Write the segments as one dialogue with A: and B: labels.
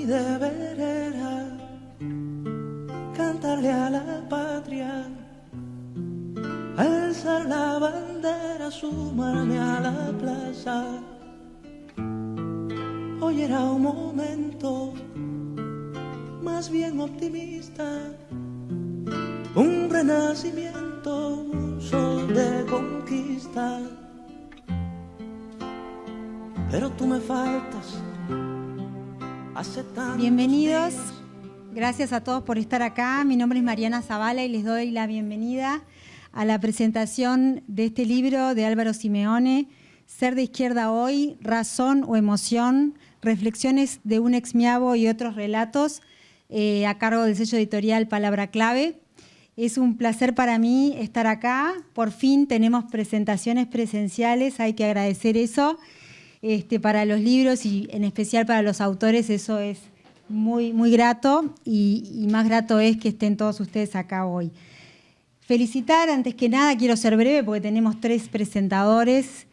A: mi deber era cantarle a la patria, alzar la bandera, sumarme a la plaza. Hoy era un momento más bien optimista, un renacimiento, un sol de conquista. Pero tú me faltas.
B: Bienvenidos, gracias a todos por estar acá. Mi nombre es Mariana Zavala y les doy la bienvenida a la presentación de este libro de Álvaro Simeone, Ser de Izquierda Hoy, Razón o Emoción, reflexiones de un exmiavo y otros relatos, a cargo del sello editorial Palabra Clave. Es un placer para mí estar acá. Por fin tenemos presentaciones presenciales, hay que agradecer eso. Para los libros y en especial para los autores, eso es muy, muy grato y más grato es que estén todos ustedes acá hoy. Felicitar, antes que nada, quiero ser breve porque tenemos 3 presentadores,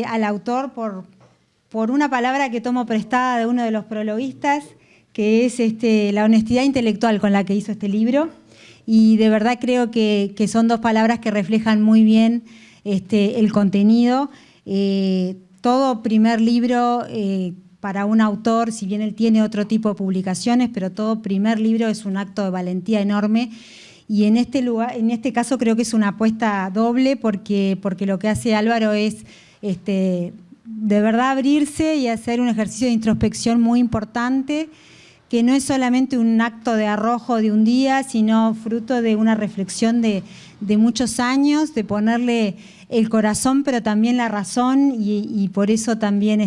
B: al autor por una palabra que tomo prestada de uno de los prologuistas, que es la honestidad intelectual con la que hizo este libro, y de verdad creo que son 2 palabras que reflejan muy bien el contenido. Todo primer libro para un autor, si bien él tiene otro tipo de publicaciones, pero todo primer libro es un acto de valentía enorme. Y en este caso creo que es una apuesta doble porque lo que hace Álvaro es de verdad abrirse y hacer un ejercicio de introspección muy importante, que no es solamente un acto de arrojo de un día, sino fruto de una reflexión de muchos años, de ponerle el corazón, pero también la razón, y por eso también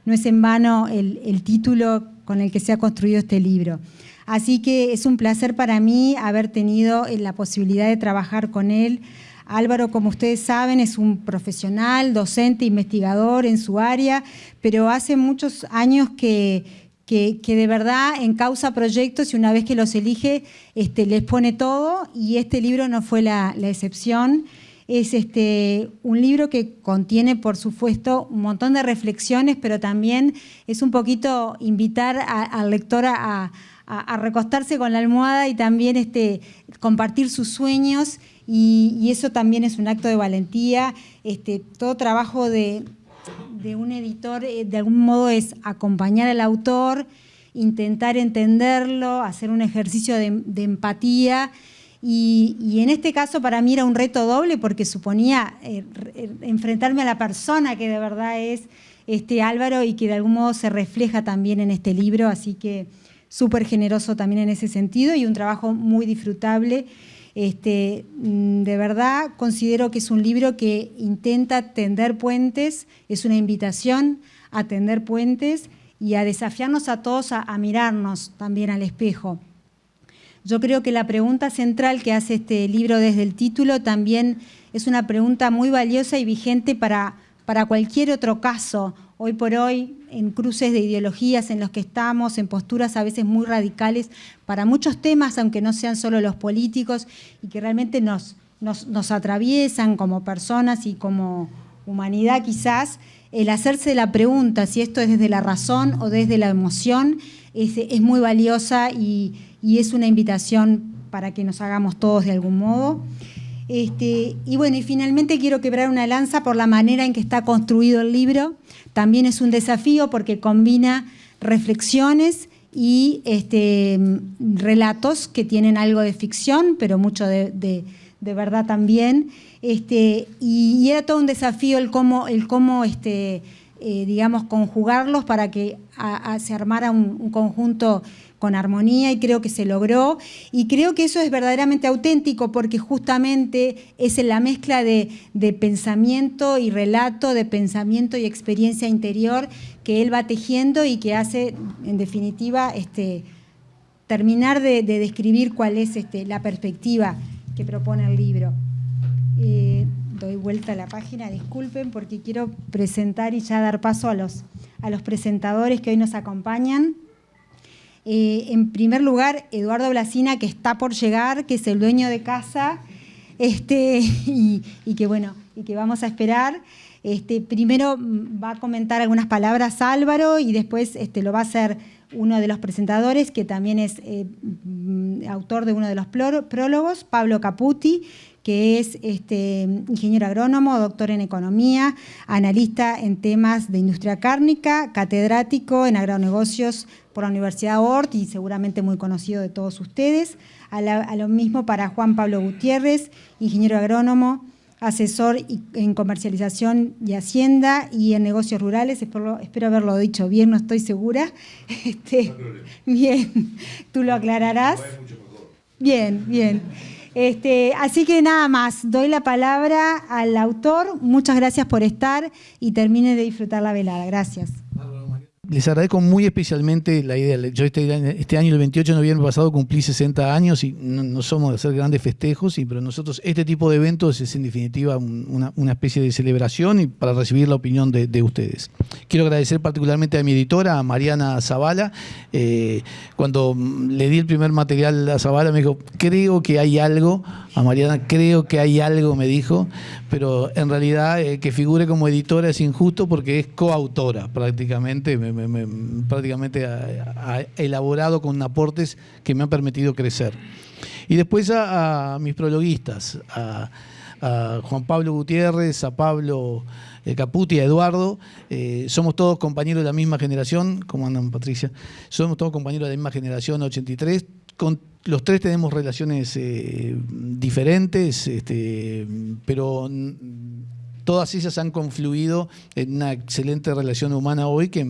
B: no es en vano el título con el que se ha construido este libro. Así que es un placer para mí haber tenido la posibilidad de trabajar con él. Álvaro, como ustedes saben, es un profesional, docente, investigador en su área, pero hace muchos años que de verdad encausa proyectos y una vez que los elige les pone todo, y este libro no fue la excepción. Es un libro que contiene, por supuesto, un montón de reflexiones, pero también es un poquito invitar al lector a recostarse con la almohada y también compartir sus sueños, y eso también es un acto de valentía. Todo trabajo de un editor, de algún modo, es acompañar al autor, intentar entenderlo, hacer un ejercicio de empatía. Y en este caso para mí era un reto doble porque suponía enfrentarme a la persona que de verdad es Álvaro y que de algún modo se refleja también en este libro, así que súper generoso también en ese sentido y un trabajo muy disfrutable. De verdad considero que es un libro que intenta tender puentes, es una invitación a tender puentes y a desafiarnos a todos a mirarnos también al espejo. Yo creo que la pregunta central que hace este libro desde el título también es una pregunta muy valiosa y vigente para cualquier otro caso. Hoy por hoy, en cruces de ideologías en los que estamos, en posturas a veces muy radicales para muchos temas, aunque no sean solo los políticos, y que realmente nos atraviesan como personas y como humanidad quizás, el hacerse la pregunta si esto es desde la razón o desde la emoción es muy valiosa y es una invitación para que nos hagamos todos de algún modo. Y bueno, y finalmente quiero quebrar una lanza por la manera en que está construido el libro. También es un desafío porque combina reflexiones y relatos que tienen algo de ficción, pero mucho de verdad también. Y era todo un desafío el cómo digamos, conjugarlos para que se armara un conjunto con armonía, y creo que se logró, y creo que eso es verdaderamente auténtico porque justamente es en la mezcla de pensamiento y relato, de pensamiento y experiencia interior que él va tejiendo y que hace, en definitiva, terminar de describir cuál es la perspectiva que propone el libro. Doy vuelta a la página, disculpen, porque quiero presentar y ya dar paso a los presentadores que hoy nos acompañan. En primer lugar, Eduardo Blasina, que está por llegar, que es el dueño de casa, y que bueno, y que vamos a esperar. Primero va a comentar algunas palabras Álvaro y después lo va a hacer uno de los presentadores, que también es autor de uno de los prólogos, Pablo Caputi, que es ingeniero agrónomo, doctor en economía, analista en temas de industria cárnica, catedrático en agronegocios por la Universidad Ort y seguramente muy conocido de todos ustedes. A lo mismo para Juan Pablo Gutiérrez, ingeniero agrónomo, asesor en comercialización y hacienda y en negocios rurales. Espero haberlo dicho bien, no estoy segura. Bien, tú lo aclararás. Bien, bien. Así que nada más, doy la palabra al autor. Muchas gracias por estar y termine de disfrutar la velada. Gracias.
C: Les agradezco muy especialmente la idea. Yo este año, el 28 de noviembre pasado, cumplí 60 años y no somos de hacer grandes festejos, pero nosotros este tipo de eventos es en definitiva una especie de celebración y para recibir la opinión de ustedes. Quiero agradecer particularmente a mi editora, a Mariana Zavala. Cuando le di el primer material a Zavala me dijo, creo que hay algo. A Mariana, creo que hay algo, me dijo, pero en realidad que figure como editora es injusto porque es coautora prácticamente. Prácticamente ha elaborado con aportes que me han permitido crecer. Y después a mis prologuistas, a Juan Pablo Gutiérrez, a Pablo Caputi, a Eduardo. Somos todos compañeros de la misma generación. ¿Cómo andan, Patricia? Somos todos compañeros de la misma generación, 83. Los tres tenemos relaciones diferentes, pero todas ellas han confluido en una excelente relación humana hoy que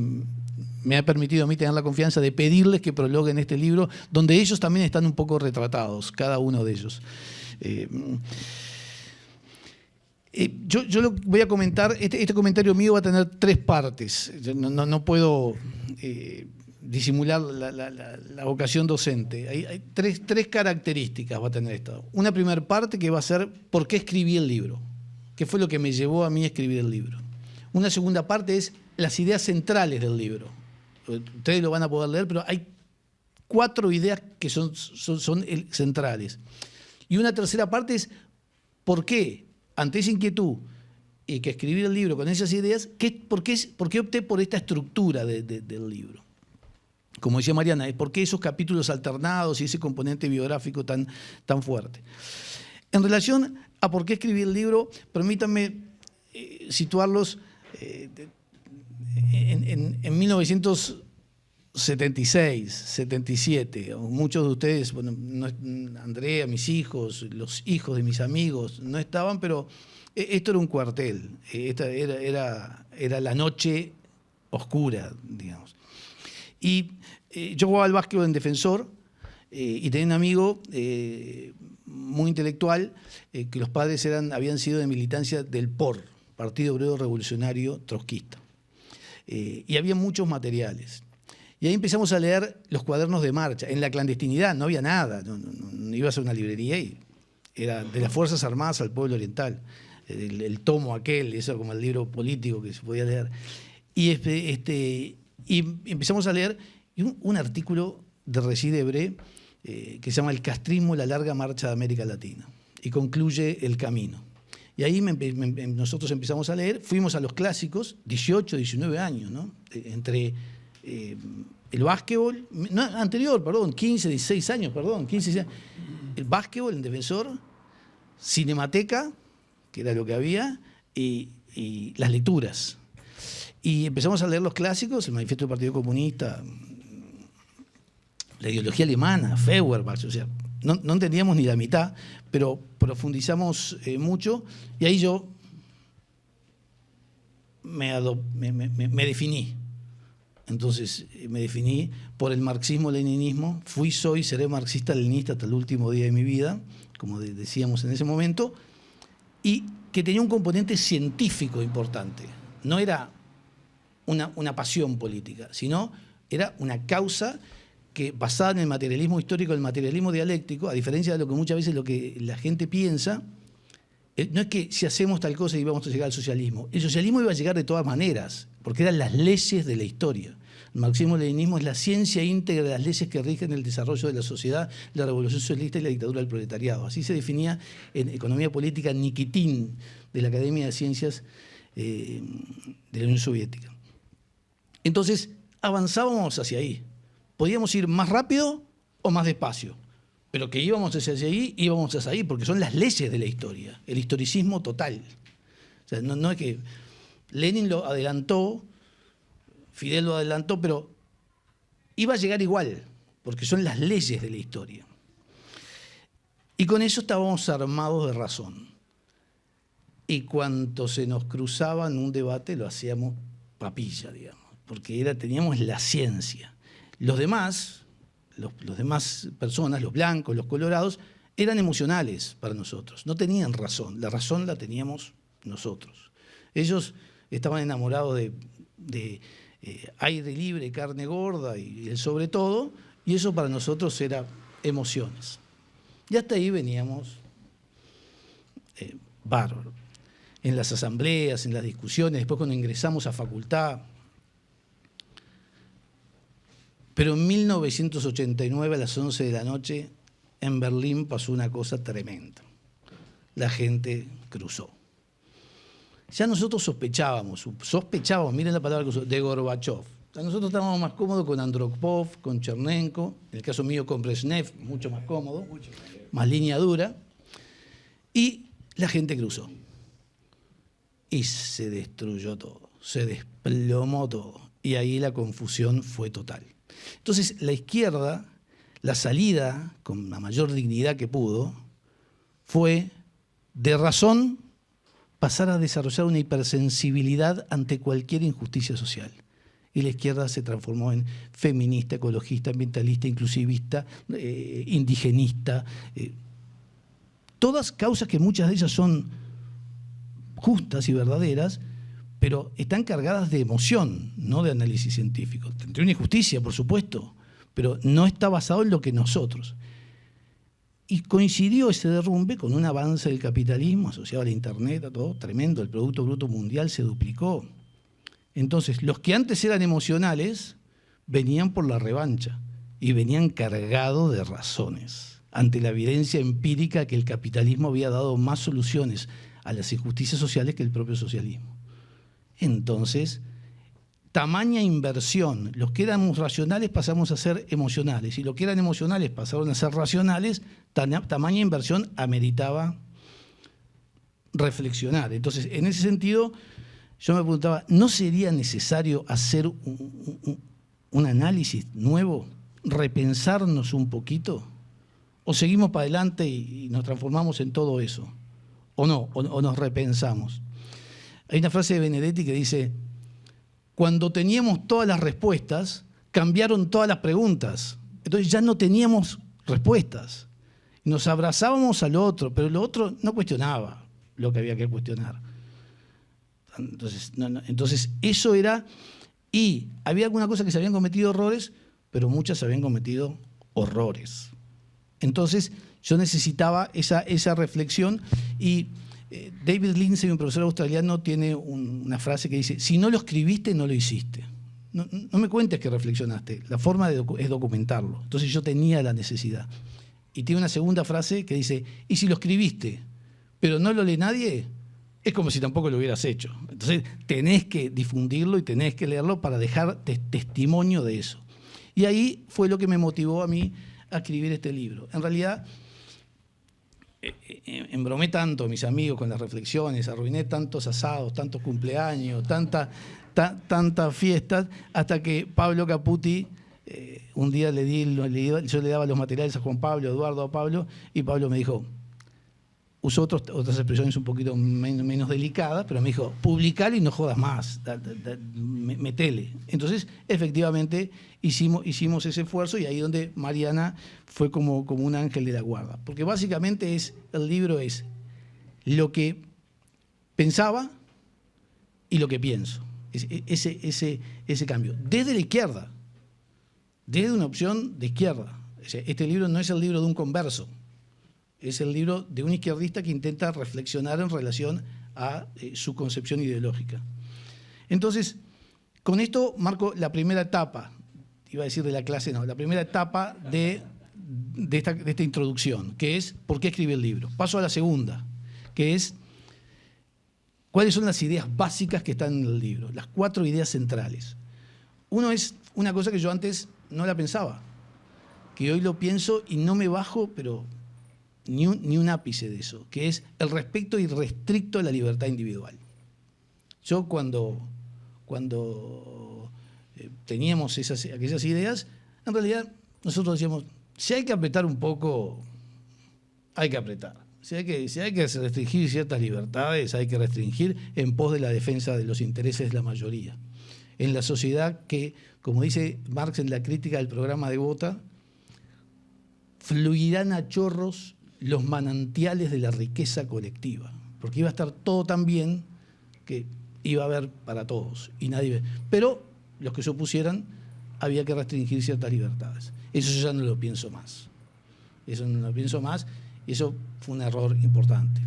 C: me ha permitido a mí tener la confianza de pedirles que prologuen este libro, donde ellos también están un poco retratados, cada uno de ellos. Yo lo voy a comentar, este comentario mío va a tener 3 partes. Yo no puedo disimular la vocación docente. Hay tres características va a tener esto. Una primera parte que va a ser ¿por qué escribí el libro? ¿Qué fue lo que me llevó a mí a escribir el libro? Una segunda parte es las ideas centrales del libro. Ustedes lo van a poder leer, pero hay 4 ideas que son centrales. Y una tercera parte es ¿por qué, ante esa inquietud y que escribir el libro con esas ideas, por qué opté por esta estructura del libro? Como decía Mariana, ¿por qué esos capítulos alternados y ese componente biográfico tan fuerte? En relación a por qué escribí el libro, permítanme situarlos en 1976, 77. Muchos de ustedes, bueno, Andrea, mis hijos, los hijos de mis amigos, no estaban, pero esto era un cuartel. Esta era la noche oscura, digamos. Y yo jugaba al básquetbol en Defensor y tenía un amigo muy intelectual que los padres habían sido de militancia del POR, Partido Obrero Revolucionario Trotskista. Y había muchos materiales. Y ahí empezamos a leer los cuadernos de marcha, en la clandestinidad, no había nada, no ibas a una librería y era de las Fuerzas Armadas al Pueblo Oriental, el tomo aquel, eso como el libro político que se podía leer. Y empezamos a leer un artículo de Régis Debray que se llama El castrismo, la larga marcha de América Latina, y concluye El camino. Y ahí nosotros empezamos a leer, fuimos a los clásicos, 18, 19 años, ¿no? Entre el básquetbol, 15, 16 años, 15, 16 años. El básquetbol en Defensor, Cinemateca, que era lo que había, y las lecturas. Y empezamos a leer los clásicos, el Manifiesto del Partido Comunista, la ideología alemana, Feuerbach, o sea, no entendíamos ni la mitad, pero profundizamos mucho, y ahí yo me definí. Entonces me definí por el marxismo-leninismo, soy, seré marxista-leninista hasta el último día de mi vida, como decíamos en ese momento, y que tenía un componente científico importante. No era una pasión política, sino era una causa que, basada en el materialismo histórico, el materialismo dialéctico, a diferencia de lo que muchas veces lo que la gente piensa, no es que si hacemos tal cosa íbamos a llegar al socialismo. El socialismo iba a llegar de todas maneras, porque eran las leyes de la historia. El marxismo-leninismo es la ciencia íntegra de las leyes que rigen el desarrollo de la sociedad, la revolución socialista y la dictadura del proletariado. Así se definía en Economía Política Nikitin, de la Academia de Ciencias la Unión Soviética. Entonces, avanzábamos hacia ahí. Podíamos ir más rápido o más despacio, pero que íbamos hacia ahí, porque son las leyes de la historia, el historicismo total. O sea, no es que Lenin lo adelantó, Fidel lo adelantó, pero iba a llegar igual, porque son las leyes de la historia. Y con eso estábamos armados de razón. Y cuando se nos cruzaba en un debate lo hacíamos papilla, digamos, porque teníamos la ciencia. Los demás personas, los blancos, los colorados, eran emocionales para nosotros, no tenían razón, la razón la teníamos nosotros. Ellos estaban enamorados de aire libre, carne gorda y el sobre todo, y eso para nosotros era emociones. Y hasta ahí veníamos bárbaro. En las asambleas, en las discusiones, después cuando ingresamos a facultad. Pero en 1989, a las 11 de la noche, en Berlín pasó una cosa tremenda. La gente cruzó. Ya nosotros sospechábamos, miren la palabra que usó, de Gorbachov. Nosotros estábamos más cómodos con Andropov, con Chernenko, en el caso mío con Brezhnev, mucho más cómodo, más línea dura. Y la gente cruzó. Y se destruyó todo, se desplomó todo. Y ahí la confusión fue total. Entonces, la izquierda, la salida, con la mayor dignidad que pudo, fue de razón pasar a desarrollar una hipersensibilidad ante cualquier injusticia social. Y la izquierda se transformó en feminista, ecologista, ambientalista, inclusivista, indigenista. Todas causas que muchas de ellas son justas y verdaderas, pero están cargadas de emoción, no de análisis científico. Tendría una injusticia, por supuesto, pero no está basado en lo que nosotros. Y coincidió ese derrumbe con un avance del capitalismo asociado a la Internet, a todo tremendo. El Producto Bruto Mundial se duplicó. Entonces, los que antes eran emocionales venían por la revancha y venían cargados de razones ante la evidencia empírica que el capitalismo había dado más soluciones a las injusticias sociales que el propio socialismo. Entonces, tamaña inversión. Los que éramos racionales pasamos a ser emocionales y los que eran emocionales pasaron a ser racionales. Tamaña inversión ameritaba reflexionar. Entonces, en ese sentido, yo me preguntaba, ¿no sería necesario hacer un análisis nuevo? ¿Repensarnos un poquito? ¿O seguimos para adelante y nos transformamos en todo eso? ¿O no? ¿O nos repensamos? Hay una frase de Benedetti que dice: cuando teníamos todas las respuestas, cambiaron todas las preguntas. Entonces ya no teníamos respuestas. Nos abrazábamos al otro, pero lo otro no cuestionaba lo que había que cuestionar. Entonces eso era, y había alguna cosa que se habían cometido errores, pero muchas se habían cometido horrores. Entonces yo necesitaba esa reflexión y David Lindsay, un profesor australiano, tiene una frase que dice: si no lo escribiste, no lo hiciste. No me cuentes que reflexionaste, la forma es documentarlo. Entonces yo tenía la necesidad. Y tiene una segunda frase que dice: y si lo escribiste, pero no lo lee nadie, es como si tampoco lo hubieras hecho. Entonces tenés que difundirlo y tenés que leerlo para dejar testimonio de eso. Y ahí fue lo que me motivó a mí a escribir este libro. En realidad, embromé tanto a mis amigos con las reflexiones, arruiné tantos asados, tantos cumpleaños, tantas fiestas, hasta que Pablo Caputi, un día yo le daba los materiales a Juan Pablo, a Eduardo, a Pablo, y Pablo me dijo, usó otras expresiones un poquito menos delicadas, pero me dijo: publicar y no jodas más, metele. Entonces, efectivamente, hicimos ese esfuerzo, y ahí donde Mariana fue como un ángel de la guarda. Porque básicamente el libro es lo que pensaba y lo que pienso. Ese cambio. Desde la izquierda, desde una opción de izquierda. Este libro no es el libro de un converso. Es el libro de un izquierdista que intenta reflexionar en relación a su concepción ideológica. Entonces, con esto marco la primera etapa, iba a decir de la clase, no, la primera etapa de esta introducción, que es ¿por qué escribí el libro? Paso a la segunda, que es ¿Cuáles son las ideas básicas que están en el libro? Las 4 ideas centrales. Uno es una cosa que yo antes no la pensaba, que hoy lo pienso y no me bajo, pero ni un ápice de eso, que es el respeto irrestricto a la libertad individual. Yo cuando teníamos aquellas ideas, en realidad nosotros decíamos, si hay que apretar un poco, hay que apretar. Si hay que restringir ciertas libertades, hay que restringir en pos de la defensa de los intereses de la mayoría. En la sociedad que, como dice Marx en la crítica del programa de Bota, fluirán a chorros los manantiales de la riqueza colectiva, porque iba a estar todo tan bien que iba a haber para todos y nadie. Pero los que se opusieran, había que restringir ciertas libertades. Eso yo ya no lo pienso más. Eso no lo pienso más y eso fue un error importante.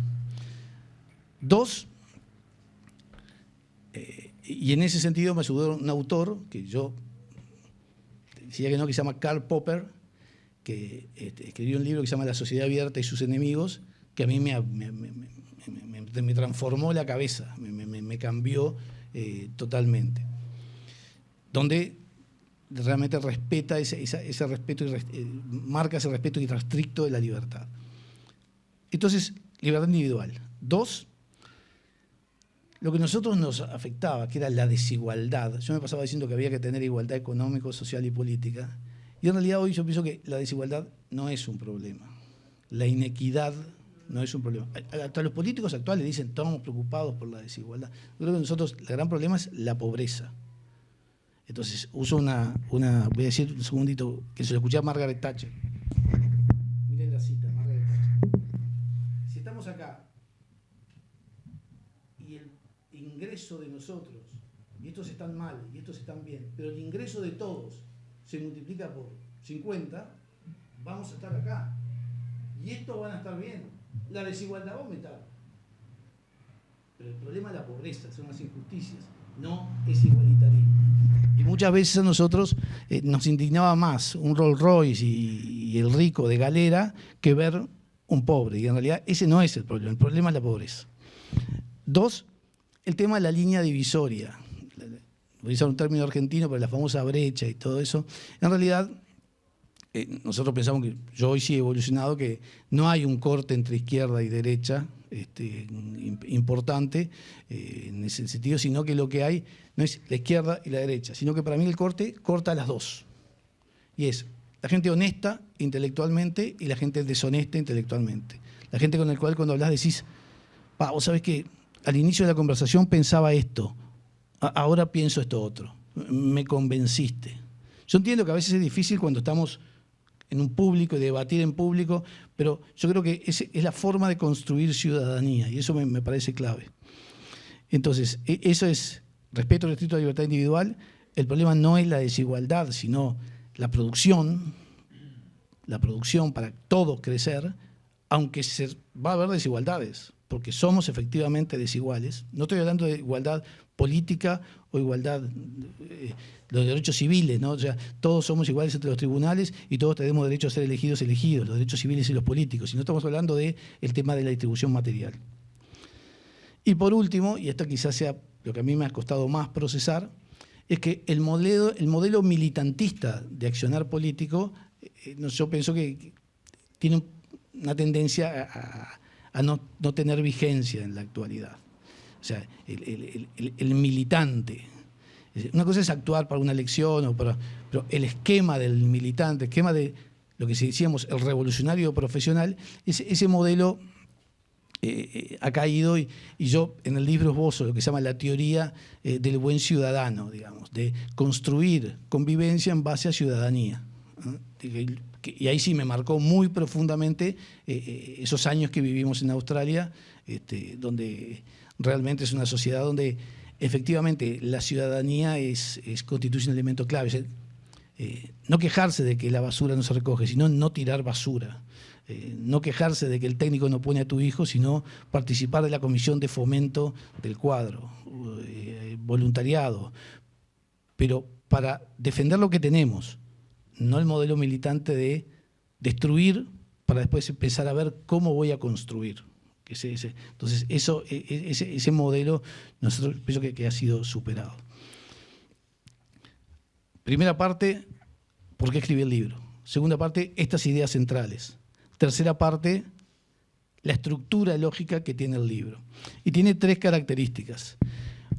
C: 2, y en ese sentido me ayudó un autor que yo decía que no, que se llama Karl Popper, que escribió un libro que se llama La sociedad abierta y sus enemigos, que a mí me transformó la cabeza, me cambió totalmente. Donde realmente respeta ese respeto, marca ese respeto irrestricto de la libertad. Entonces, libertad individual. 2, lo que a nosotros nos afectaba, que era la desigualdad. Yo me pasaba diciendo que había que tener igualdad económica, social y política. Y en realidad hoy yo pienso que la desigualdad no es un problema. La inequidad no es un problema. Hasta los políticos actuales dicen, estamos preocupados por la desigualdad. Yo creo que nosotros, el gran problema es la pobreza. Entonces, uso voy a decir un segundito, que se lo escuché a Margaret Thatcher. Miren la cita, Margaret Thatcher. Si estamos acá y el ingreso de nosotros, y estos están mal, y estos están bien, pero el ingreso de todos se multiplica por 50, vamos a estar acá. Y estos van a estar bien. La desigualdad va a aumentar. Pero el problema es la pobreza, son las injusticias, no es igualitarismo. Y muchas veces a nosotros nos indignaba más un Rolls Royce y el rico de galera que ver un pobre. Y en realidad ese no es el problema es la pobreza. 2, el tema de la línea divisoria. Voy a usar un término argentino, pero la famosa brecha y todo eso. En realidad, nosotros pensamos que yo hoy sí he evolucionado, que no hay un corte entre izquierda y derecha importante en ese sentido, sino que lo que hay no es la izquierda y la derecha, sino que para mí el corte corta las dos. Y es la gente honesta intelectualmente y la gente deshonesta intelectualmente. La gente con la cual cuando hablas decís, vos sabés que al inicio de la conversación pensaba esto, ahora pienso esto otro, me convenciste. Yo entiendo que a veces es difícil cuando estamos en un público y debatir en público, pero yo creo que es la forma de construir ciudadanía y eso me parece clave. Entonces, eso es respeto restricto a la libertad individual. El problema no es la desigualdad, sino la producción para todos crecer, aunque va a haber desigualdades, porque somos efectivamente desiguales. No estoy hablando de igualdad política o igualdad, los derechos civiles, ¿no? O sea, todos somos iguales entre los tribunales y todos tenemos derecho a ser elegidos, los derechos civiles y los políticos. Y no estamos hablando del tema de la distribución material. Y por último, y esto quizás sea lo que a mí me ha costado más procesar, es que el modelo militantista de accionar político, yo pienso que tiene una tendencia a no tener vigencia en la actualidad. O sea, el militante. Una cosa es actuar para una elección, pero el esquema del militante, el esquema de lo que decíamos, el revolucionario profesional, ese modelo ha caído y yo en el libro esbozo lo que se llama la teoría del buen ciudadano, digamos, de construir convivencia en base a ciudadanía. Y ahí sí me marcó muy profundamente esos años que vivimos en Australia, donde realmente es una sociedad donde efectivamente la ciudadanía constituye un elemento clave. No quejarse de que la basura no se recoge, sino no tirar basura. No quejarse de que el técnico no pone a tu hijo, sino participar de la comisión de fomento del cuadro, voluntariado, pero para defender lo que tenemos, no el modelo militante de destruir para después empezar a ver cómo voy a construir. Entonces, ese modelo nosotros pienso que ha sido superado. Primera parte, ¿por qué escribí el libro? Segunda parte, estas ideas centrales. Tercera parte, la estructura lógica que tiene el libro. Y tiene 3 características.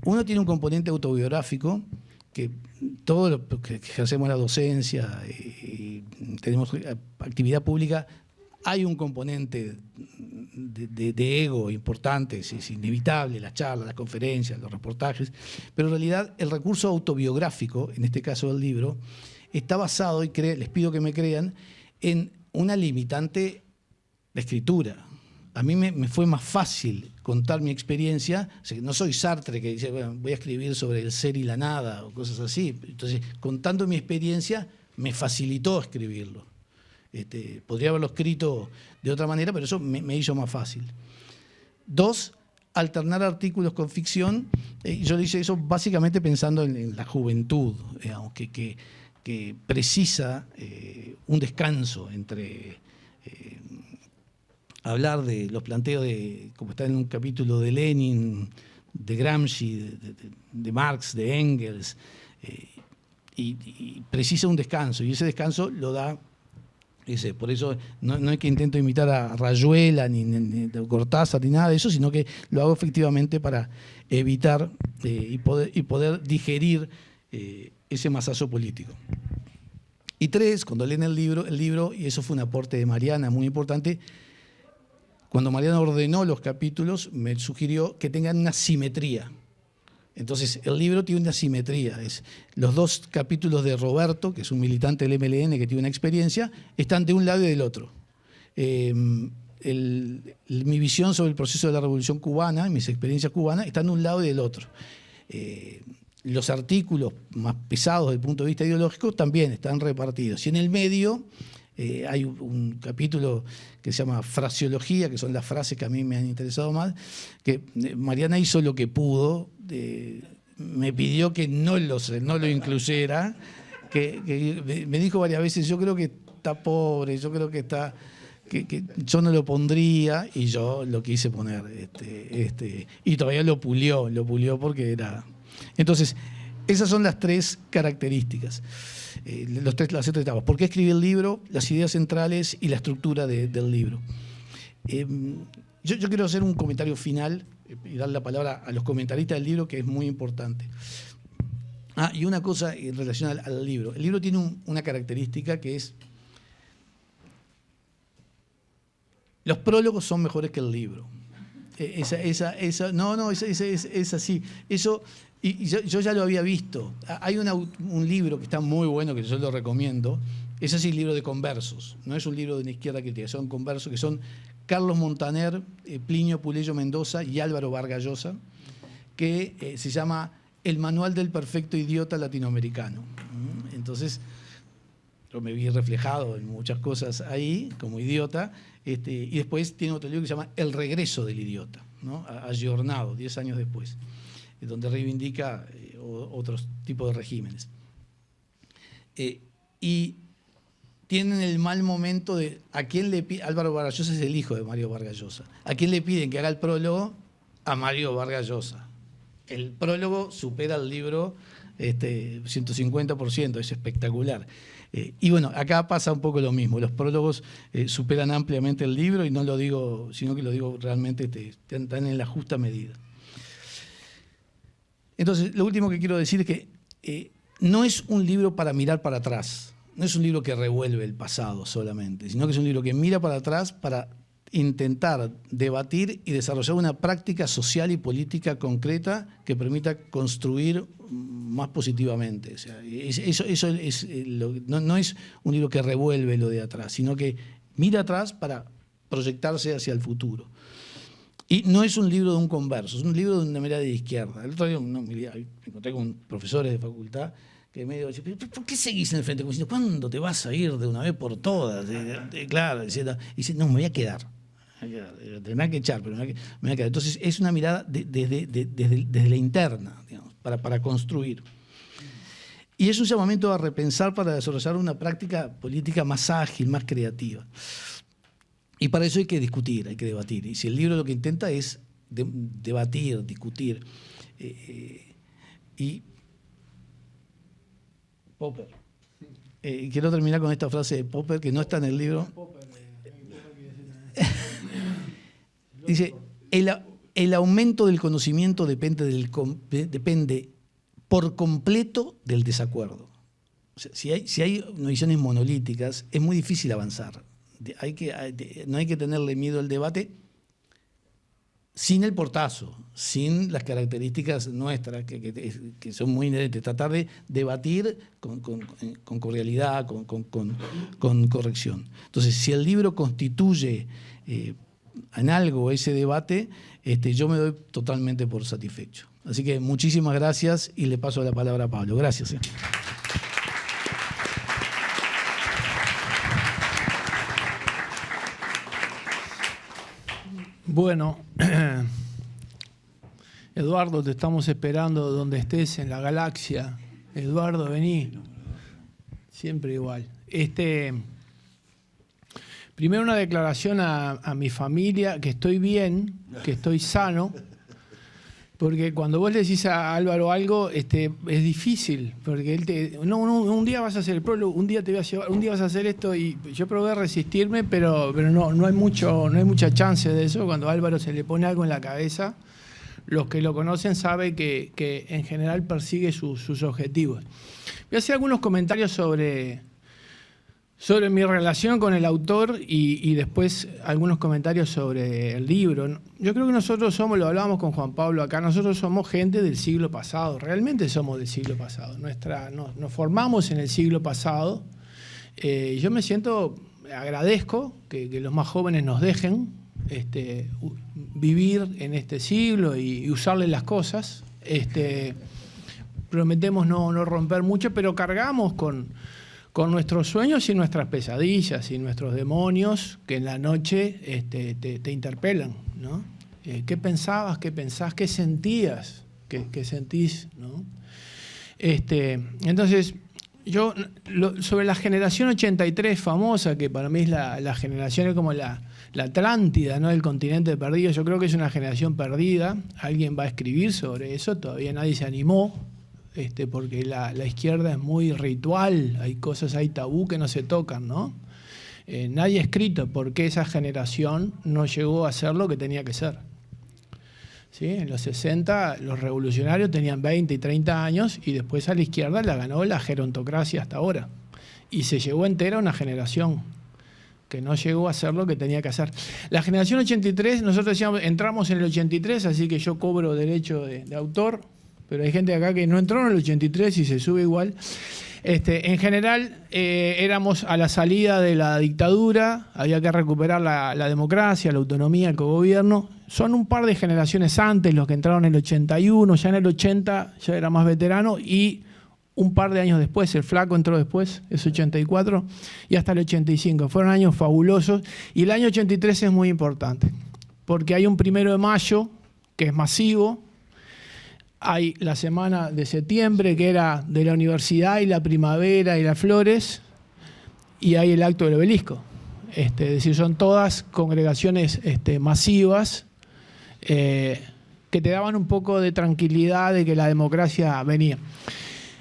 C: Uno tiene un componente autobiográfico, que todo lo que ejercemos la docencia y tenemos actividad pública, hay un componente de ego importante, es inevitable, las charlas, las conferencias, los reportajes, pero en realidad el recurso autobiográfico, en este caso del libro, está basado, y les pido que me crean, en una limitante de escritura. A mí me fue más fácil contar mi experiencia. O sea, no soy Sartre que dice, bueno, voy a escribir sobre el ser y la nada o cosas así. Entonces, contando mi experiencia, me facilitó escribirlo. Podría haberlo escrito de otra manera, pero eso me hizo más fácil. 2, alternar artículos con ficción. Yo hice eso básicamente pensando en la juventud, digamos, que precisa un descanso entre hablar de los planteos como está en un capítulo de Lenin, de Gramsci, de Marx, de Engels, y precisa un descanso, y ese descanso lo da por eso no es que intento imitar a Rayuela ni Cortázar ni nada de eso, sino que lo hago efectivamente para evitar y poder digerir ese masazo político. Y 3, cuando leen el libro, y eso fue un aporte de Mariana muy importante, cuando Mariana ordenó los capítulos, me sugirió que tengan una simetría. Entonces, el libro tiene una simetría. Los 2 capítulos de Roberto, que es un militante del MLN que tiene una experiencia, están de un lado y del otro. Mi visión sobre el proceso de la Revolución Cubana, mis experiencias cubanas, están de un lado y del otro. Los artículos más pesados desde el punto de vista ideológico también están repartidos. Y en el medio hay un capítulo que se llama Fraseología, que son las frases que a mí me han interesado más, que Mariana hizo lo que pudo, me pidió que no lo incluyera, que me dijo varias veces, yo creo que está pobre, yo creo que está... Que yo no lo pondría, y yo lo quise poner. Y todavía lo pulió porque era... Entonces, esas son las 3 características, las 3 etapas. ¿Por qué escribí el libro? Las ideas centrales y la estructura del libro. Yo quiero hacer un comentario final y dar la palabra a los comentaristas del libro, que es muy importante. Y una cosa en relación al libro. El libro tiene una característica que es... Los prólogos son mejores que el libro. Es así. Eso, y yo ya lo había visto. Hay un libro que está muy bueno, que yo lo recomiendo. Es así, el libro de conversos. No es un libro de una izquierda crítica, son conversos que son Carlos Montaner, Plinio Puleyo Mendoza y Álvaro Vargas Llosa, que se llama El Manual del Perfecto Idiota Latinoamericano. Entonces, yo me vi reflejado en muchas cosas ahí, como idiota. Y después tiene otro libro que se llama El Regreso del Idiota, ¿no? Ayornado, 10 años después, donde reivindica otros tipos de regímenes. Y tienen el mal momento de a quién le piden. Álvaro Vargas Llosa es el hijo de Mario Vargas Llosa. ¿A quién le piden que haga el prólogo? A Mario Vargas Llosa. El prólogo supera el libro 150%, es espectacular. Y bueno, acá pasa un poco lo mismo. Los prólogos superan ampliamente el libro, y no lo digo, sino que lo digo realmente, están en la justa medida. Entonces, lo último que quiero decir es que no es un libro para mirar para atrás, no es un libro que revuelve el pasado solamente, sino que es un libro que mira para atrás para intentar debatir y desarrollar una práctica social y política concreta que permita construir más positivamente. O sea, eso es no es un libro que revuelve lo de atrás, sino que mira atrás para proyectarse hacia el futuro. Y no es un libro de un converso, es un libro de una mirada de izquierda. El otro día me encontré con profesores de facultad que me dijo, ¿por qué seguís en el frente? Como diciendo, ¿cuándo te vas a ir de una vez por todas? Claro, y dice, no, me voy a quedar. Te me va a echar, pero me voy a quedar. Entonces es una mirada desde la interna, digamos, para construir. Y es un llamamiento a repensar para desarrollar una práctica política más ágil, más creativa. Y para eso hay que discutir, hay que debatir. Y si el libro lo que intenta es debatir, discutir. Y Popper. Quiero terminar con esta frase de Popper, que no está en el libro. Dice, el aumento del conocimiento depende por completo del desacuerdo. O sea, si hay visiones monolíticas, es muy difícil avanzar. No hay que tenerle miedo al debate sin el portazo, sin las características nuestras, que son muy inherentes. Tratar de debatir con cordialidad, con corrección. Entonces, si el libro constituye en algo ese debate, yo me doy totalmente por satisfecho. Así que muchísimas gracias y le paso la palabra a Pablo. Gracias.
D: Bueno, Eduardo, te estamos esperando donde estés en la galaxia. Eduardo, vení. Siempre igual. Primero una declaración a mi familia, que estoy bien, que estoy sano, porque cuando vos le decís a Álvaro algo, es difícil, porque él un día vas a hacer el prólogo, un día te voy a llevar, un día vas a hacer esto, y yo probé a resistirme, pero no hay mucha chance de eso. Cuando a Álvaro se le pone algo en la cabeza, los que lo conocen saben que en general persigue sus objetivos. Voy a hacer algunos comentarios sobre mi relación con el autor y después algunos comentarios sobre el libro. Yo creo que nosotros lo hablábamos con Juan Pablo acá, nosotros somos gente del siglo pasado, realmente somos del siglo pasado. Nos formamos en el siglo pasado. Yo me agradezco que los más jóvenes nos dejen vivir en este siglo y usarle las cosas. Prometemos no romper mucho, pero cargamos con nuestros sueños y nuestras pesadillas y nuestros demonios que en la noche te interpelan, ¿no? ¿Qué pensabas? ¿Qué pensás? ¿Qué sentías? ¿Qué sentís? ¿No? Entonces, yo sobre la generación 83 famosa, que para mí es la generación como la Atlántida, ¿no? Del continente perdido, yo creo que es una generación perdida. Alguien va a escribir sobre eso, todavía nadie se animó. Porque la izquierda es muy ritual, hay tabú que no se tocan, ¿no? Nadie ha escrito por qué esa generación no llegó a ser lo que tenía que ser. ¿Sí? En los 60 los revolucionarios tenían 20 y 30 años y después a la izquierda la ganó la gerontocracia hasta ahora. Y se llevó entera una generación que no llegó a ser lo que tenía que hacer. La generación 83, nosotros decíamos, entramos en el 83, así que yo cobro derecho de autor. Pero hay gente acá que no entró en el 83 y se sube igual. En general, éramos a la salida de la dictadura, había que recuperar la democracia, la autonomía, el cogobierno. Son un par de generaciones antes los que entraron en el 81, ya en el 80 ya era más veterano, y un par de años después, el Flaco entró después, es 84, y hasta el 85. Fueron años fabulosos, y el año 83 es muy importante, porque hay un 1 de mayo que es masivo. Hay la semana de septiembre, que era de la universidad y la primavera y las flores, y hay el acto del obelisco. Es decir, son todas congregaciones masivas que te daban un poco de tranquilidad de que la democracia venía.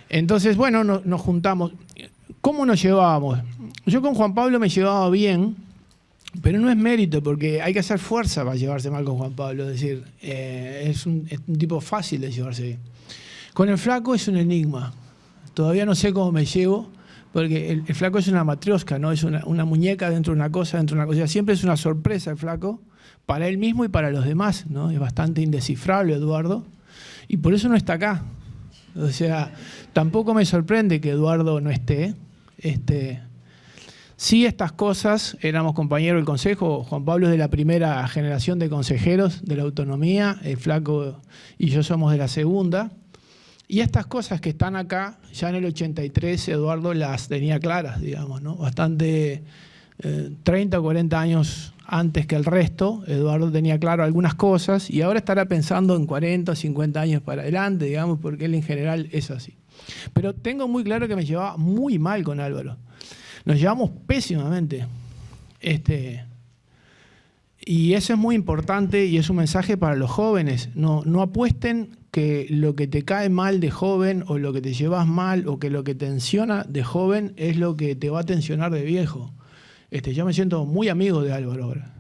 D: Entonces, bueno, nos juntamos. ¿Cómo nos llevábamos? Yo con Juan Pablo me llevaba bien, pero no es mérito, porque hay que hacer fuerza para llevarse mal con Juan Pablo. Es decir, es un tipo fácil de llevarse bien. Con el Flaco es un enigma. Todavía no sé cómo me llevo, porque el Flaco es una matrioska, ¿no? Es una muñeca dentro de una cosa, dentro de una cosa. Siempre es una sorpresa el Flaco, para él mismo y para los demás, ¿no? Es bastante indescifrable, Eduardo, y por eso no está acá. O sea, tampoco me sorprende que Eduardo no esté. Sí, estas cosas, éramos compañeros del Consejo, Juan Pablo es de la primera generación de consejeros de la autonomía, el Flaco y yo somos de la segunda, y estas cosas que están acá, ya en el 83 Eduardo las tenía claras, digamos, ¿no? Bastante 30 o 40 años antes que el resto, Eduardo tenía claro algunas cosas y ahora estará pensando en 40 o 50 años para adelante, digamos, porque él en general es así. Pero tengo muy claro que me llevaba muy mal con Álvaro. Nos llevamos pésimamente. Y eso es muy importante y es un mensaje para los jóvenes. No apuesten que lo que te cae mal de joven o lo que te llevas mal o que lo que tensiona de joven es lo que te va a tensionar de viejo. Yo me siento muy amigo de Álvaro ahora.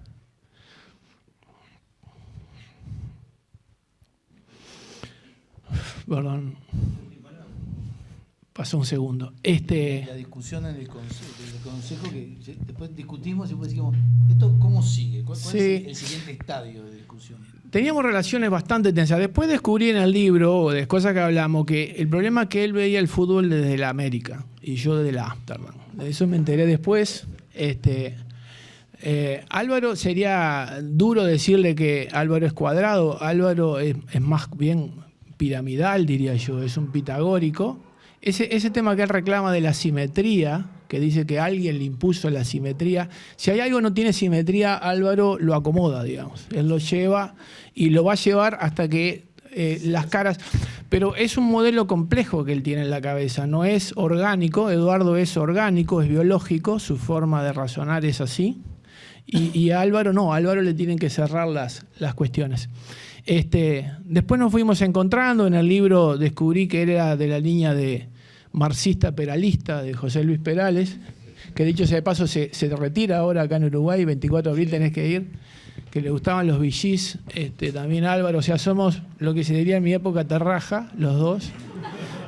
D: Perdón. Pasó un segundo.
C: La discusión en el consejo que después discutimos y después decimos, ¿esto cómo sigue? ¿Cuál
D: Sí.
C: es el siguiente estadio de discusión?
D: Teníamos relaciones bastante tensas. Después descubrí en el libro, o de cosas que hablamos, que el problema es que él veía el fútbol desde la América y yo desde la Amsterdam. De eso me enteré después. Álvaro, sería duro decirle que Álvaro es cuadrado. Álvaro es más bien piramidal, diría yo. Es un pitagórico. Ese tema que él reclama de la simetría, que dice que alguien le impuso la simetría, si hay algo que no tiene simetría, Álvaro lo acomoda, digamos. Él lo lleva y lo va a llevar hasta que las caras... Pero es un modelo complejo que él tiene en la cabeza, no es orgánico. Eduardo es orgánico, es biológico, su forma de razonar es así. Y a Álvaro no, a Álvaro le tienen que cerrar las cuestiones. Después nos fuimos encontrando, en el libro descubrí que era de la línea de marxista peralista de José Luis Perales, que dicho sea de paso se retira ahora acá en Uruguay, 24 de abril tenés que ir, que le gustaban los VGs, también Álvaro, o sea, somos lo que se diría en mi época terraja, los dos.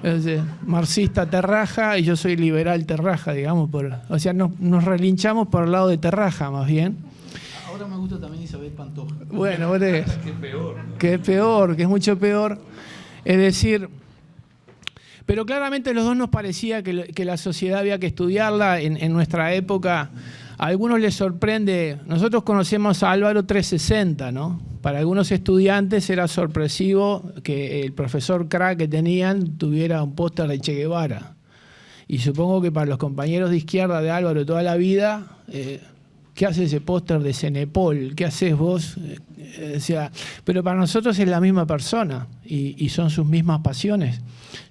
D: Entonces, marxista terraja y yo soy liberal terraja, digamos, o sea, nos relinchamos por el lado de terraja más bien.
C: Ahora me gusta también Isabel Pantoja.
D: Bueno, vos tenés.
C: Qué peor, ¿no?
D: Que es peor, que es mucho peor. Es decir, pero claramente los dos nos parecía que la sociedad había que estudiarla en nuestra época. A algunos les sorprende, nosotros conocemos a Álvaro 360, ¿no? Para algunos estudiantes era sorpresivo que el profesor crack que tenían tuviera un póster de Che Guevara. Y supongo que para los compañeros de izquierda de Álvaro de toda la vida... ¿qué hace ese póster de Cenepol? ¿Qué haces vos? Pero para nosotros es la misma persona y son sus mismas pasiones.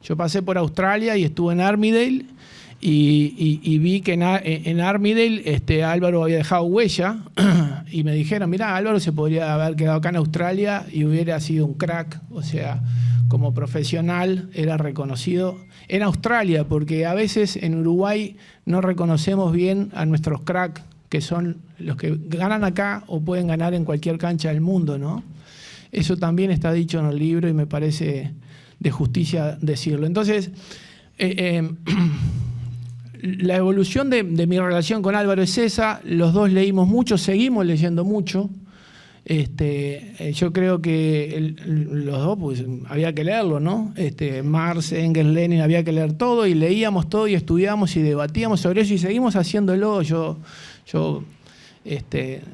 D: Yo pasé por Australia y estuve en Armidale y vi que en Armidale Álvaro había dejado huella y me dijeron, mirá, Álvaro se podría haber quedado acá en Australia y hubiera sido un crack. O sea, como profesional era reconocido en Australia, porque a veces en Uruguay no reconocemos bien a nuestros cracks, que son los que ganan acá o pueden ganar en cualquier cancha del mundo, ¿no? Eso también está dicho en el libro y me parece de justicia decirlo. Entonces, la evolución de mi relación con Álvaro es esa. Los dos leímos mucho, seguimos leyendo mucho. Yo creo que los dos pues, había que leerlo, ¿no? Marx, Engels, Lenin, había que leer todo y leíamos todo y estudiamos y debatíamos sobre eso y seguimos haciéndolo. Yo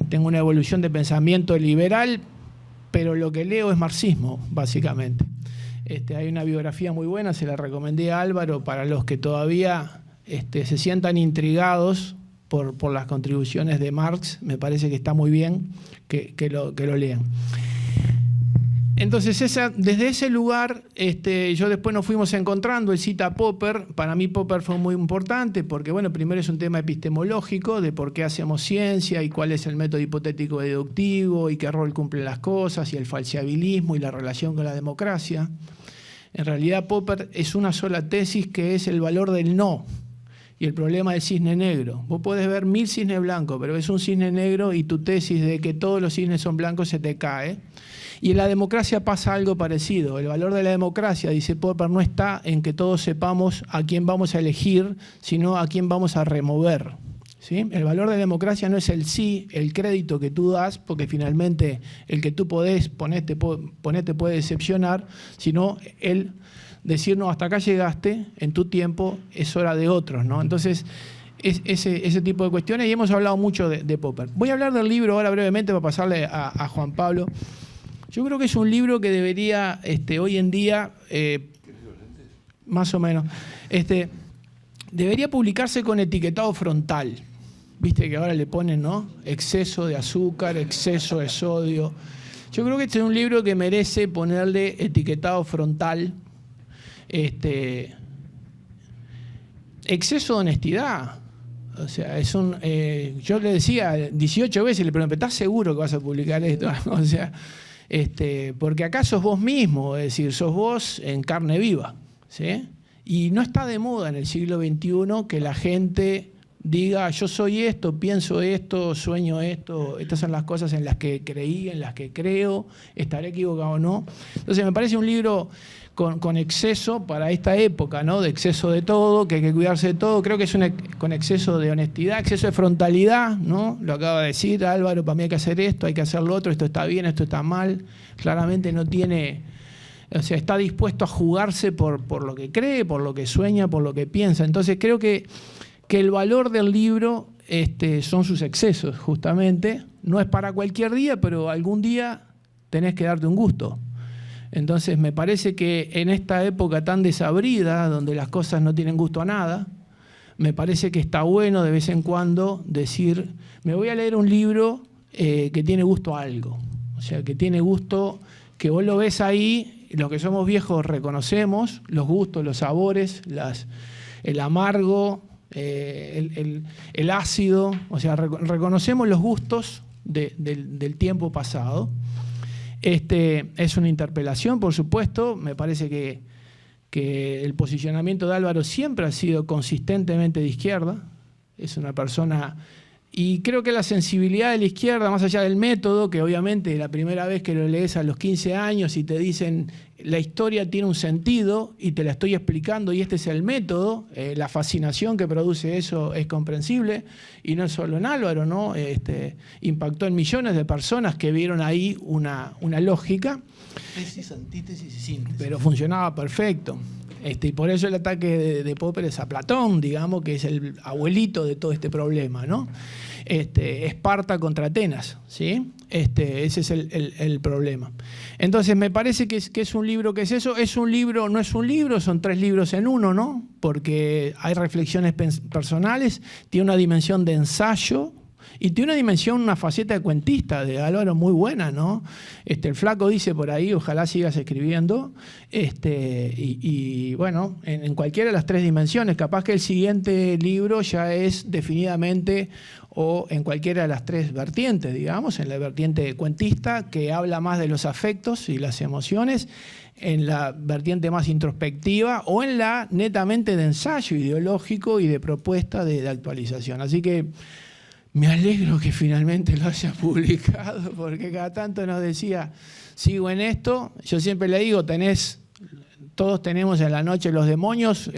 D: tengo una evolución de pensamiento liberal, pero lo que leo es marxismo, básicamente. Hay una biografía muy buena, se la recomendé a Álvaro para los que todavía se sientan intrigados por las contribuciones de Marx. Me parece que está muy bien que lo lean. Entonces, desde ese lugar, yo después nos fuimos encontrando. Él cita a Popper. Para mí Popper fue muy importante porque, bueno, primero es un tema epistemológico de por qué hacemos ciencia y cuál es el método hipotético deductivo y qué rol cumplen las cosas y el falseabilismo y la relación con la democracia. En realidad, Popper es una sola tesis que es el valor del no y el problema del cisne negro. Vos podés ver 1000 cisnes blancos, pero ves un cisne negro y tu tesis de que todos los cisnes son blancos se te cae. Y en la democracia pasa algo parecido. El valor de la democracia, dice Popper, no está en que todos sepamos a quién vamos a elegir, sino a quién vamos a remover. ¿Sí? El valor de la democracia no es el sí, el crédito que tú das, porque finalmente el que tú podés ponerte puede decepcionar, sino el decir, no, hasta acá llegaste, en tu tiempo es hora de otros, ¿no? Entonces, ese tipo de cuestiones, y hemos hablado mucho de Popper. Voy a hablar del libro ahora brevemente para pasarle a Juan Pablo. Yo creo que es un libro que debería, hoy en día, más o menos, debería publicarse con etiquetado frontal. Viste que ahora le ponen, ¿no? Exceso de azúcar, exceso de sodio. Yo creo que este es un libro que merece ponerle etiquetado frontal. Exceso de honestidad. O sea, yo le decía 18 veces, le pregunté, ¿estás seguro que vas a publicar esto? O sea, porque acá sos vos mismo, es decir, sos vos en carne viva, ¿sí? Y no está de moda en el siglo XXI que la gente diga, yo soy esto, pienso esto, sueño esto, estas son las cosas en las que creí, en las que creo, estaré equivocado o no. Entonces me parece un libro con exceso para esta época, ¿no? De exceso de todo, que hay que cuidarse de todo. Creo que es con exceso de honestidad, exceso de frontalidad, ¿no? Lo acaba de decir Álvaro, para mí hay que hacer esto, hay que hacer lo otro, esto está bien, esto está mal. Claramente no tiene... O sea, está dispuesto a jugarse por lo que cree, por lo que sueña, por lo que piensa. Entonces creo que el valor del libro son sus excesos, justamente. No es para cualquier día, pero algún día tenés que darte un gusto. Entonces me parece que en esta época tan desabrida, donde las cosas no tienen gusto a nada, me parece que está bueno de vez en cuando decir, me voy a leer un libro que tiene gusto a algo. O sea, que tiene gusto, que vos lo ves ahí, los que somos viejos reconocemos los gustos, los sabores, el amargo, el ácido, o sea, reconocemos los gustos del tiempo pasado. Es una interpelación, por supuesto. Me parece que el posicionamiento de Álvaro siempre ha sido consistentemente de izquierda. Es una persona... Y creo que la sensibilidad de la izquierda, más allá del método, que obviamente la primera vez que lo lees a los 15 años y te dicen la historia tiene un sentido y te la estoy explicando y este es el método, la fascinación que produce eso es comprensible, y no solo en Álvaro, ¿no? Impactó en millones de personas que vieron ahí una lógica.
C: Tesis, antítesis y síntesis.
D: Pero funcionaba perfecto. Y por eso el ataque de Popper es a Platón, digamos, que es el abuelito de todo este problema, ¿no? Esparta contra Atenas, ¿sí? Ese es el problema. Entonces me parece que es un libro que es eso. Es un libro, no es un libro, son 3 libros en uno, ¿no? Porque hay reflexiones personales, tiene una dimensión de ensayo, y tiene una dimensión, una faceta de cuentista de Álvaro muy buena, ¿no? El flaco dice por ahí, ojalá sigas escribiendo. Y bueno, en cualquiera de las 3 dimensiones, capaz que el siguiente libro ya es definidamente o en cualquiera de las 3 vertientes, digamos, en la vertiente cuentista, que habla más de los afectos y las emociones, en la vertiente más introspectiva o en la netamente de ensayo ideológico y de propuesta de actualización. Así que me alegro que finalmente lo haya publicado, porque cada tanto nos decía, sigo en esto. Yo siempre le digo, todos tenemos en la noche los demonios.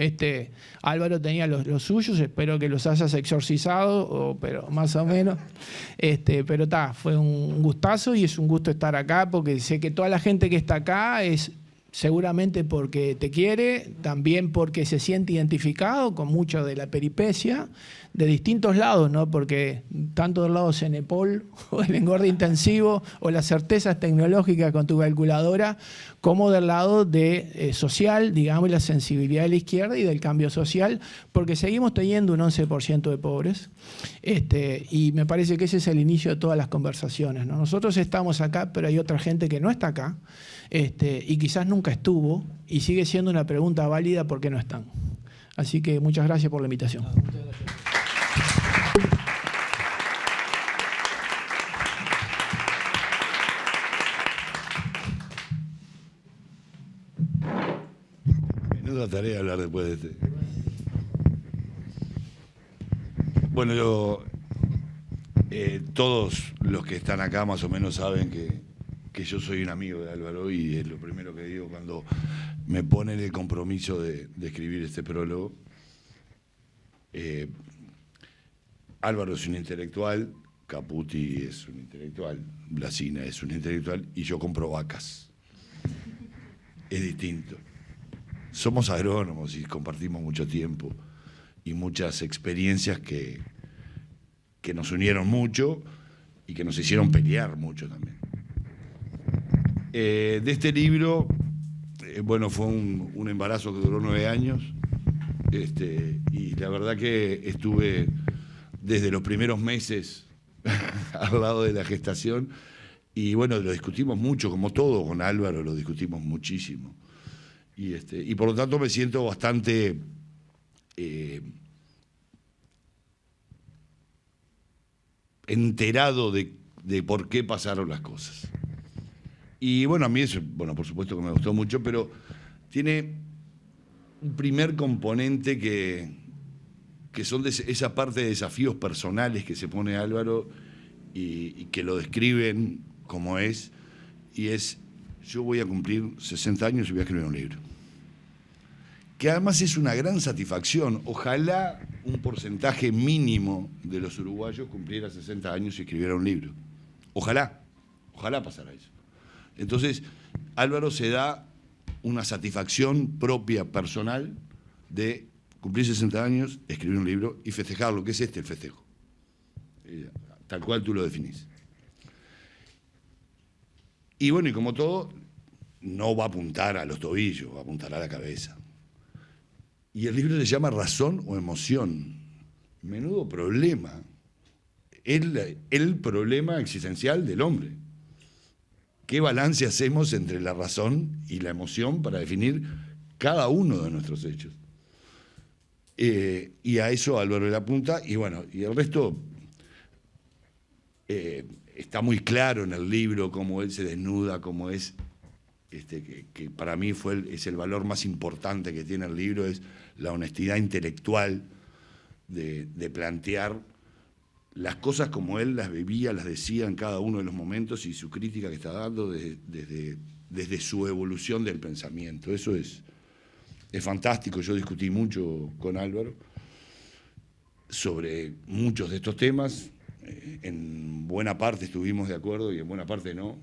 D: Álvaro tenía los suyos, espero que los hayas exorcizado, pero más o menos. Pero fue un gustazo y es un gusto estar acá, porque sé que toda la gente que está acá es seguramente porque te quiere, también porque se siente identificado con mucho de la peripecia, de distintos lados, ¿no? Porque tanto del lado Cenepol, o el engorde intensivo, o las certezas tecnológicas con tu calculadora, como del lado de social, digamos, la sensibilidad de la izquierda y del cambio social, porque seguimos teniendo un 11% de pobres, y me parece que ese es el inicio de todas las conversaciones, ¿no? Nosotros estamos acá, pero hay otra gente que no está acá, y quizás nunca estuvo, y sigue siendo una pregunta válida por qué no están. Así que muchas gracias por la invitación.
C: Muchas gracias.
E: Menuda tarea hablar después de este. Bueno, todos los que están acá más o menos saben que yo soy un amigo de Álvaro, y es lo primero que digo cuando me ponen el compromiso de escribir este prólogo. Álvaro es un intelectual, Caputi es un intelectual, Blasina es un intelectual, y yo compro vacas. Es distinto. Somos agrónomos y compartimos mucho tiempo y muchas experiencias que nos unieron mucho y que nos hicieron pelear mucho también. De este libro, bueno, fue un embarazo que duró 9 años, y la verdad que estuve desde los primeros meses al lado de la gestación, y bueno, lo discutimos mucho, como todo con Álvaro, lo discutimos muchísimo. Y por lo tanto me siento bastante enterado de por qué pasaron las cosas. Y bueno, a mí eso, bueno, por supuesto que me gustó mucho, pero tiene un primer componente que son de esa parte de desafíos personales que se pone Álvaro y que lo describen como es, y es, yo voy a cumplir 60 años y voy a escribir un libro. Que además es una gran satisfacción. Ojalá un porcentaje mínimo de los uruguayos cumpliera 60 años y escribiera un libro. Ojalá pasara eso. Entonces, Álvaro se da una satisfacción propia, personal, de cumplir 60 años, escribir un libro y festejarlo, que es el festejo. Tal cual tú lo definís. Y bueno, y como todo, no va a apuntar a los tobillos, va a apuntar a la cabeza. Y el libro se llama Razón o Emoción. Menudo problema. El problema existencial del hombre. ¿Qué balance hacemos entre la razón y la emoción para definir cada uno de nuestros hechos? Y a eso Álvaro le apunta, y bueno, y el resto está muy claro en el libro cómo él se desnuda, cómo es, que para mí es el valor más importante que tiene el libro, es la honestidad intelectual de plantear las cosas como él las vivía, las decía en cada uno de los momentos, y su crítica que está dando desde su evolución del pensamiento. Eso es fantástico. Yo discutí mucho con Álvaro sobre muchos de estos temas. En buena parte estuvimos de acuerdo y en buena parte no.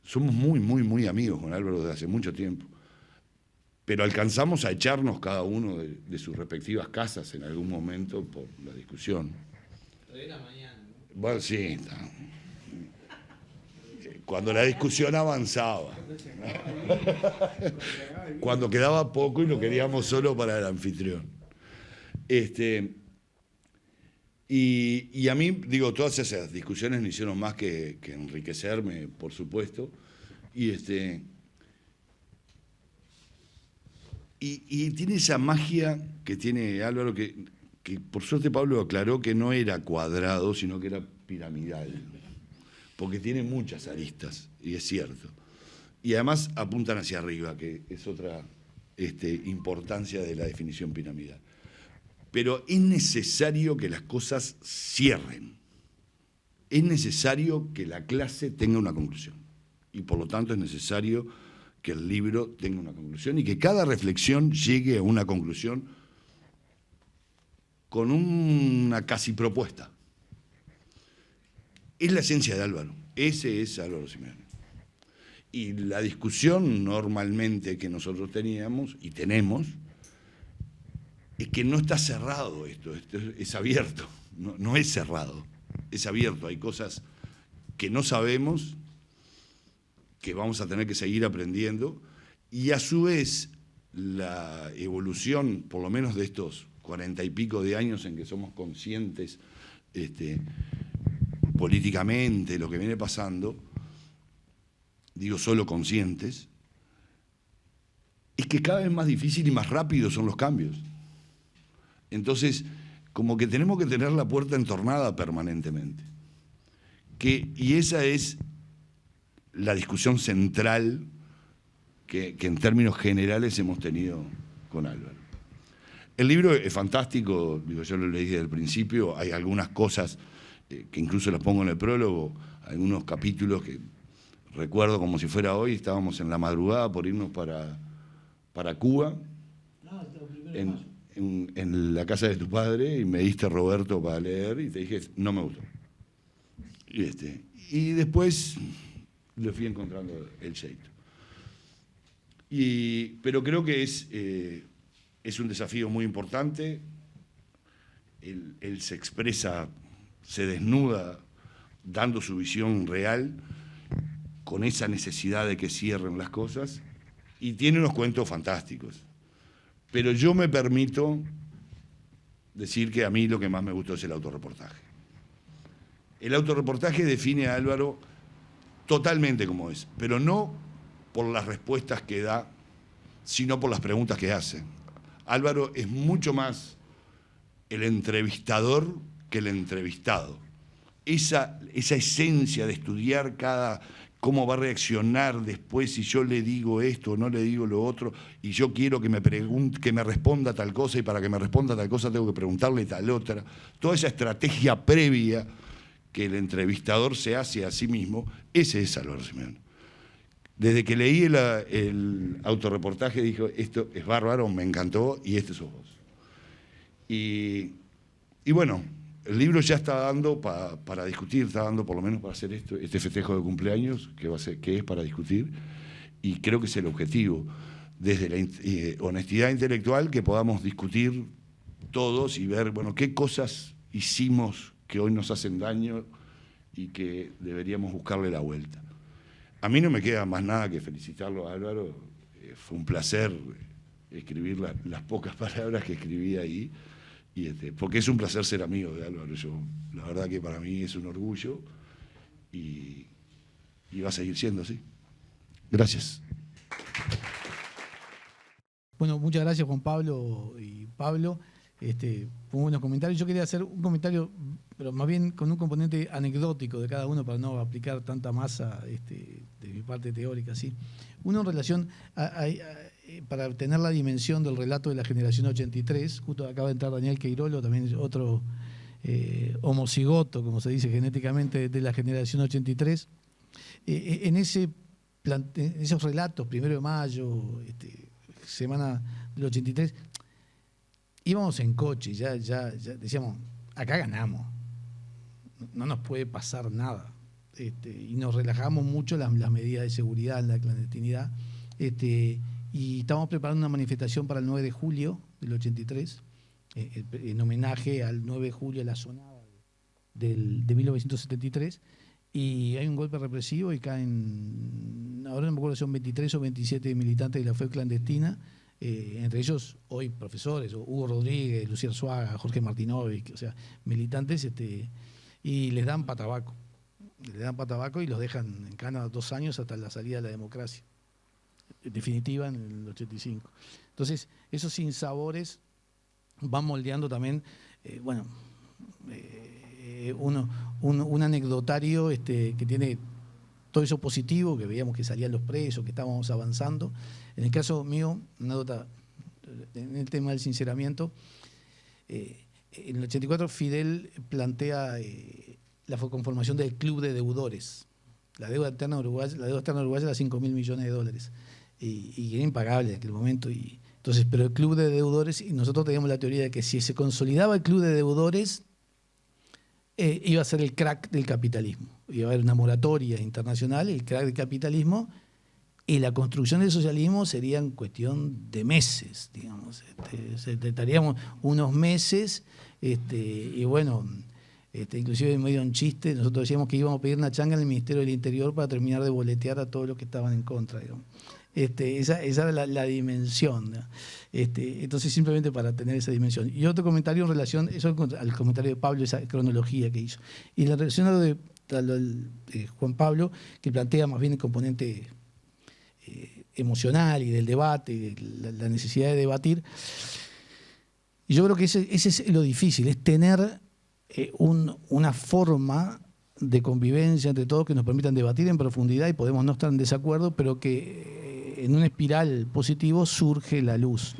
E: Somos muy, muy, muy amigos con Álvaro desde hace mucho tiempo. Pero alcanzamos a echarnos cada uno de sus respectivas casas en algún momento por la discusión. Bueno, sí, está. Cuando la discusión avanzaba. Cuando quedaba poco y lo queríamos solo para el anfitrión. Y a mí, digo, todas esas discusiones no hicieron más que enriquecerme, por supuesto. Y tiene esa magia que tiene Álvaro, que por suerte Pablo aclaró que no era cuadrado, sino que era piramidal. Porque tiene muchas aristas, y es cierto. Y además apuntan hacia arriba, que es otra importancia de la definición piramidal. Pero es necesario que las cosas cierren. Es necesario que la clase tenga una conclusión. Y por lo tanto es necesario que el libro tenga una conclusión y que cada reflexión llegue a una conclusión con una casi propuesta. Es la esencia de Álvaro. Ese es Álvaro Simeone. Y la discusión normalmente que nosotros teníamos y tenemos es que no está cerrado esto es abierto, no es cerrado, es abierto. Hay cosas que no sabemos, que vamos a tener que seguir aprendiendo, y a su vez la evolución, por lo menos de estos 40 y pico de años en que somos conscientes políticamente lo que viene pasando, digo solo conscientes, es que cada vez más difícil y más rápido son los cambios. Entonces, como que tenemos que tener la puerta entornada permanentemente. Y esa es la discusión central que en términos generales hemos tenido con Álvaro. El libro es fantástico, digo, yo lo leí desde el principio, hay algunas cosas que incluso las pongo en el prólogo, algunos capítulos que recuerdo como si fuera hoy, estábamos en la madrugada por irnos para Cuba, en la casa de tu padre, y me diste Roberto para leer y te dije, no me gustó. Y después le fui encontrando el jeito. Pero creo que es un desafío muy importante. Él se expresa, se desnuda, dando su visión real, con esa necesidad de que cierren las cosas, y tiene unos cuentos fantásticos. Pero yo me permito decir que a mí lo que más me gustó es el autorreportaje. El autorreportaje define a Álvaro totalmente como es, pero no por las respuestas que da, sino por las preguntas que hace. Álvaro es mucho más el entrevistador que el entrevistado. esa esencia de estudiar cómo va a reaccionar después si yo le digo esto o no le digo lo otro, y yo quiero que me responda tal cosa, y para que me responda tal cosa tengo que preguntarle tal otra. Toda esa estrategia previa que el entrevistador se hace a sí mismo, ese es Álvaro Simeone. Desde que leí el autorreportaje dijo, esto es bárbaro, me encantó, y este sos vos. Y bueno, el libro ya está dando para discutir, está dando por lo menos para hacer este festejo de cumpleaños, que es para discutir, y creo que es el objetivo, desde la honestidad intelectual, que podamos discutir todos y ver, bueno, qué cosas hicimos que hoy nos hacen daño y que deberíamos buscarle la vuelta. A mí no me queda más nada que felicitarlo a Álvaro, fue un placer escribir las pocas palabras que escribí ahí, porque es un placer ser amigo de Álvaro. La verdad que para mí es un orgullo y va a seguir siendo así. Gracias.
C: Bueno, muchas gracias Juan Pablo y Pablo. Muy buenos comentarios. Yo quería hacer un comentario, pero más bien con un componente anecdótico de cada uno para no aplicar tanta masa de mi parte teórica, ¿sí? Uno en relación para tener la dimensión del relato de la generación 83, justo acaba de entrar Daniel Queirolo, también otro homocigoto, como se dice genéticamente, de la generación 83. En esos relatos, 1 de mayo, semana del 83, íbamos en coche, ya decíamos, acá ganamos, no nos puede pasar nada. Y nos relajamos mucho las medidas de seguridad en la clandestinidad. Y estamos preparando una manifestación para el 9 de julio del 83, en homenaje al 9 de julio, a la sonada de 1973, y hay un golpe represivo y caen, ahora no me acuerdo si son 23 o 27 militantes de la FEU clandestina, entre ellos hoy profesores, Hugo Rodríguez, Lucía Arzuaga, Jorge Martinovic, o sea, militantes, y les dan patabaco y los dejan en cana 2 años hasta la salida de la democracia definitiva en el 85. Entonces, esos sinsabores van moldeando también, un anecdotario que tiene todo eso positivo, que veíamos que salían los presos, que estábamos avanzando. En el caso mío, una anécdota en el tema del sinceramiento, en el 84 Fidel plantea la conformación del Club de Deudores. La deuda externa uruguaya era 5.000 millones de dólares. Y era impagable en aquel momento. Entonces, pero el Club de Deudores, y nosotros teníamos la teoría de que si se consolidaba el Club de Deudores, iba a ser el crack del capitalismo. Iba a haber una moratoria internacional, el crack del capitalismo, y la construcción del socialismo sería en cuestión de meses, digamos. Estaríamos unos meses, y bueno, inclusive en medio de un chiste, nosotros decíamos que íbamos a pedir una changa en el Ministerio del Interior para terminar de boletear a todos los que estaban en contra, digamos. Esa era la dimensión, ¿no? Entonces, simplemente para tener esa dimensión. Y otro comentario en relación, eso al comentario de Pablo, esa cronología que hizo. Y la relación a lo de Juan Pablo, que plantea más bien el componente emocional y del debate, y de la necesidad de debatir. Y yo creo que ese es lo difícil, es tener una forma de convivencia entre todos que nos permitan debatir en profundidad y podemos no estar en desacuerdo, pero que en una espiral positivo surge la luz.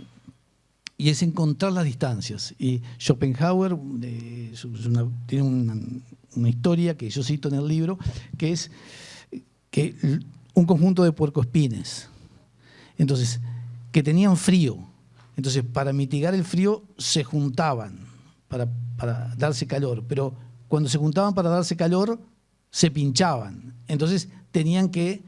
C: Y es encontrar las distancias. Y Schopenhauer tiene una historia que yo cito en el libro, que es que un conjunto de puercoespines, entonces, que tenían frío. Entonces, para mitigar el frío se juntaban para darse calor, pero cuando se juntaban para darse calor, se pinchaban. Entonces tenían que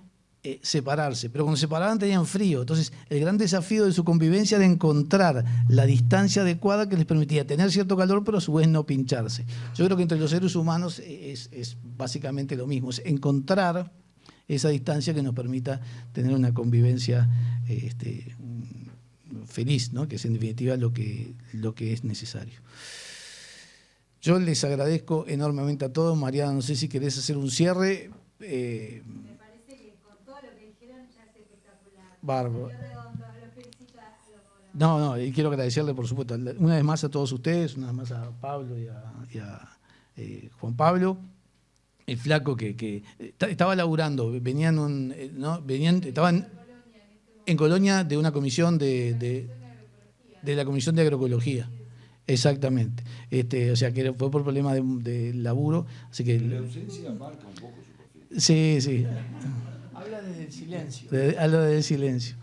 C: separarse, pero cuando se separaban tenían frío. Entonces el gran desafío de su convivencia era encontrar la distancia adecuada que les permitía tener cierto calor, pero a su vez no pincharse. Yo creo que entre los seres humanos es básicamente lo mismo, es encontrar esa distancia que nos permita tener una convivencia feliz, ¿no? Que es en definitiva lo que es necesario. Yo les agradezco enormemente a todos. Mariana, no sé si querés hacer un cierre.
B: Me parece que con todo lo que dijeron ya es espectacular.
C: Bárbaro.
B: Lo felicito a los
C: No, y quiero agradecerle, por supuesto, una vez más a todos ustedes, una vez más a Pablo y a Juan Pablo. el flaco que estaba laburando, estaban en Colonia de una comisión de la Comisión de Agroecología. Exactamente. O sea que fue por problema de laburo. Así que
E: La ausencia marca un poco su perfil.
C: sí, sí.
D: Habla desde el silencio.
C: Habla del silencio.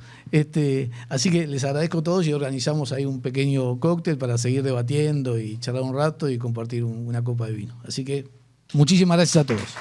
C: Así que les agradezco a todos y organizamos ahí un pequeño cóctel para seguir debatiendo y charlar un rato y compartir una copa de vino. Así que muchísimas gracias a todos.